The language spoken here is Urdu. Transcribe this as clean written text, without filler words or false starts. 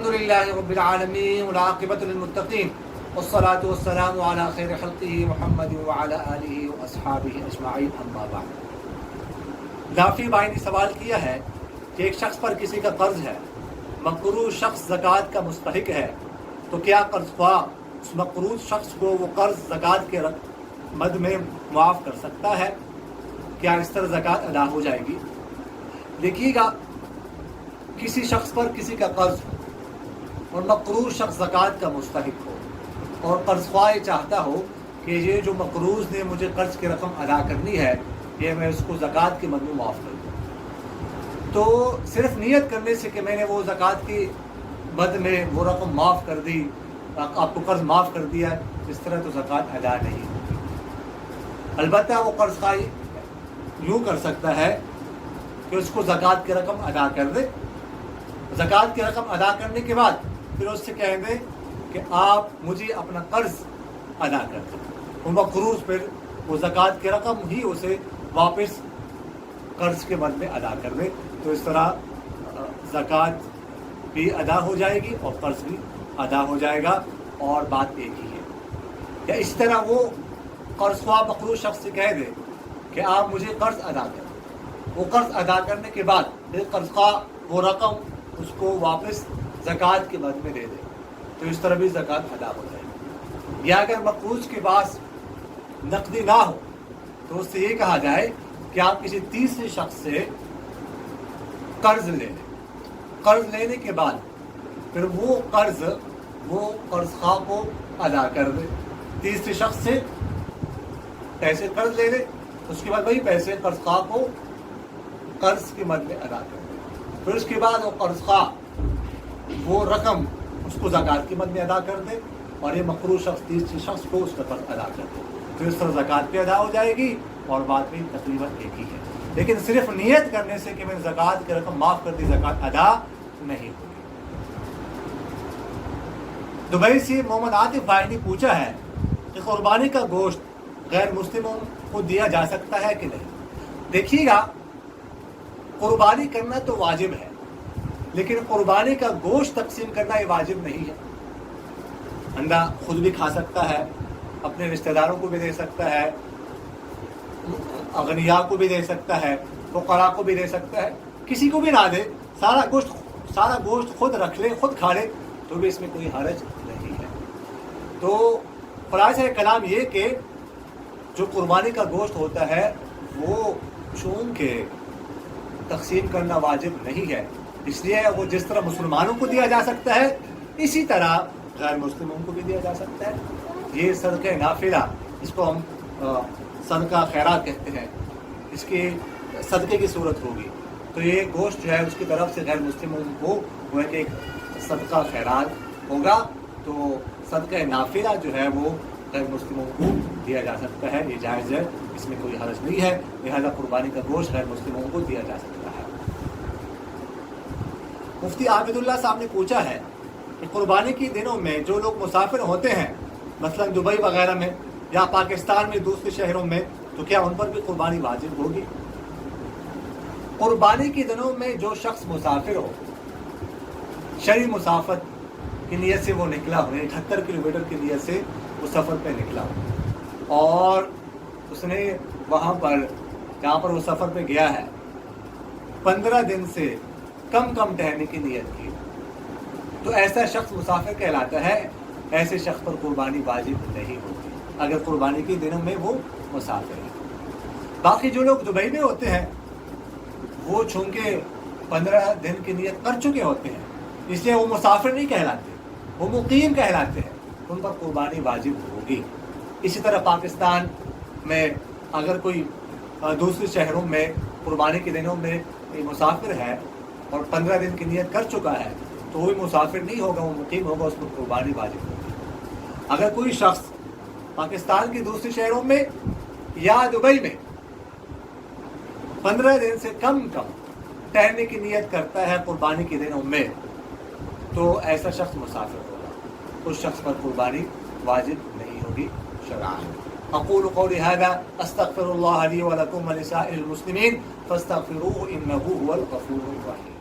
الحمد لله رب العالمين والعاقبة للمتقين والصلاة والسلام على خير خلقه محمد وعلى آله وأصحابه أجمعين اما بعد۔ نافی بھائی نے سوال کیا ہے کہ ایک شخص پر کسی کا قرض ہے، مقروض شخص زکوٰۃ کا مستحق ہے، تو کیا قرض خواہ اس مقروض شخص کو وہ قرض زکوٰۃ کے مد میں معاف کر سکتا ہے؟ کیا اس طرح زکوٰۃ ادا ہو جائے گی؟ دیکھیے گا، کسی شخص پر کسی کا قرض ہو اور مقروض شخص زکوٰۃ کا مستحق ہو اور قرض خواہ چاہتا ہو کہ یہ جو مقروض نے مجھے قرض کی رقم ادا کرنی ہے یہ میں اس کو زکوٰۃ کے مد میں معاف کر دوں، تو صرف نیت کرنے سے کہ میں نے وہ زکوٰۃ کی مد میں وہ رقم معاف کر دی، آپ کو قرض معاف کر دیا ہے، اس طرح تو زکوٰۃ ادا نہیں ہوگی۔ البتہ وہ قرض خواہ یوں کر سکتا ہے کہ اس کو زکوٰۃ کی رقم ادا کر دے، زکوٰۃ کی رقم ادا کرنے کے بعد پھر اس سے کہیں دے کہ آپ مجھے اپنا قرض ادا کر دیں، وہ مقروض پھر وہ زکوٰۃ کی رقم ہی اسے واپس قرض کے مد میں ادا کر دے، تو اس طرح زکوٰۃ بھی ادا ہو جائے گی اور قرض بھی ادا ہو جائے گا، اور بات ایک ہی ہے۔ یا اس طرح وہ قرض خواہ مقروض شخص سے کہہ دے کہ آپ مجھے قرض ادا کریں، وہ قرض ادا کرنے کے بعد پھر قرض خواہ وہ رقم اس کو واپس زکوٰۃ کے مد میں دے دے، تو اس طرح بھی زکوٰۃ ادا ہو جائے گی۔ یا اگر مقروض کے پاس نقدی نہ ہو تو اس سے یہ کہا جائے کہ آپ کسی تیسرے شخص سے قرض لے لیں، قرض لینے کے بعد پھر وہ قرض خواہ کو ادا کر دے، تیسرے شخص سے پیسے قرض لے لے، اس کے بعد وہی پیسے قرض خواہ کو قرض کے مد میں ادا کر دے، پھر اس کے بعد وہ قرض خواہ وہ رقم اس کو زکوٰۃ کی مد میں ادا کر دے، اور یہ مقروض شخص تیسرے شخص کو اس کا قرض ادا کر دے، تو اس طرح زکوٰۃ بھی ادا ہو جائے گی اور بات بھی تقریباً ایک ہی ہے۔ لیکن صرف نیت کرنے سے کہ میں نے زکوٰۃ کی رقم معاف کر دی، زکوٰۃ ادا نہیں ہوگی۔ دبئی سے محمد عاطف بھائی نے پوچھا ہے کہ قربانی کا گوشت غیر مسلموں کو دیا جا سکتا ہے کہ نہیں؟ دیکھیے گا، قربانی کرنا تو واجب ہے، لیکن قربانی کا گوشت تقسیم کرنا یہ واجب نہیں ہے۔ بندہ خود بھی کھا سکتا ہے، اپنے رشتہ داروں کو بھی دے سکتا ہے، اغنیاء کو بھی دے سکتا ہے، فقراء کو بھی دے سکتا ہے، کسی کو بھی نہ دے، سارا گوشت خود رکھ لے، خود کھا لے، تو بھی اس میں کوئی حرج نہیں ہے۔ تو خلاصہ کلام یہ کہ جو قربانی کا گوشت ہوتا ہے وہ چونکہ تقسیم کرنا واجب نہیں ہے، اس لیے وہ جس طرح مسلمانوں کو دیا جا سکتا ہے اسی طرح غیر مسلموں کو بھی دیا جا سکتا ہے۔ یہ صدقہ نافلہ، اس کو ہم صدقہ خیرات کہتے ہیں، اس کی صدقے کی صورت ہوگی، تو یہ گوشت جو ہے اس کی طرف سے غیر مسلموں کو وہ ہے کہ ایک صدقہ خیرات ہوگا، تو صدقہ نافلہ جو ہے وہ غیر مسلموں کو دیا جا سکتا ہے، یہ جائز ہے، اس میں کوئی حرج نہیں ہے، لہذا قربانی کا گوشت غیر مسلموں کو دیا جا سکتا ہے۔ مفتی عابد اللہ صاحب نے پوچھا ہے کہ قربانی کے دنوں میں جو لوگ مسافر ہوتے ہیں، مثلا دبئی وغیرہ میں یا پاکستان میں دوسرے شہروں میں، تو کیا ان پر بھی قربانی واجب ہوگی؟ قربانی کے دنوں میں جو شخص مسافر ہو، شرعی مسافت کی نیت سے وہ نکلا ہو، 78 کلومیٹر کی نیت سے وہ سفر پہ نکلا ہو، اور اس نے وہاں پر جہاں پر وہ سفر پہ گیا ہے 15 دن سے کم ٹہرنے کی نیت کی، تو ایسا شخص مسافر کہلاتا ہے، ایسے شخص پر قربانی واجب نہیں ہوتی اگر قربانی کے دنوں میں وہ مسافر ہے۔ باقی جو لوگ دبئی میں ہوتے ہیں وہ چونکہ 15 دن کی نیت کر چکے ہوتے ہیں، اس لیے وہ مسافر نہیں کہلاتے، وہ مقیم کہلاتے ہیں، ان پر قربانی واجب ہوگی۔ اسی طرح پاکستان میں اگر کوئی دوسرے شہروں میں قربانی کے دنوں میں مسافر ہے اور 15 دن کی نیت کر چکا ہے تو وہ مسافر نہیں ہوگا، وہ مقیم ہوگا، اس پر قربانی واجب ہوگی۔ اگر کوئی شخص پاکستان کے دوسرے شہروں میں یا دبئی میں 15 دن سے کم ٹہرنے کی نیت کرتا ہے قربانی کے دنوں میں، تو ایسا شخص مسافر ہوگا، اس شخص پر قربانی واجب نہیں ہوگی شرعاً۔ اقول قولی هذا استغفر الله لي ولكم ولسائر المسلمين فاستغفروه انه هو الغفور الرحيم۔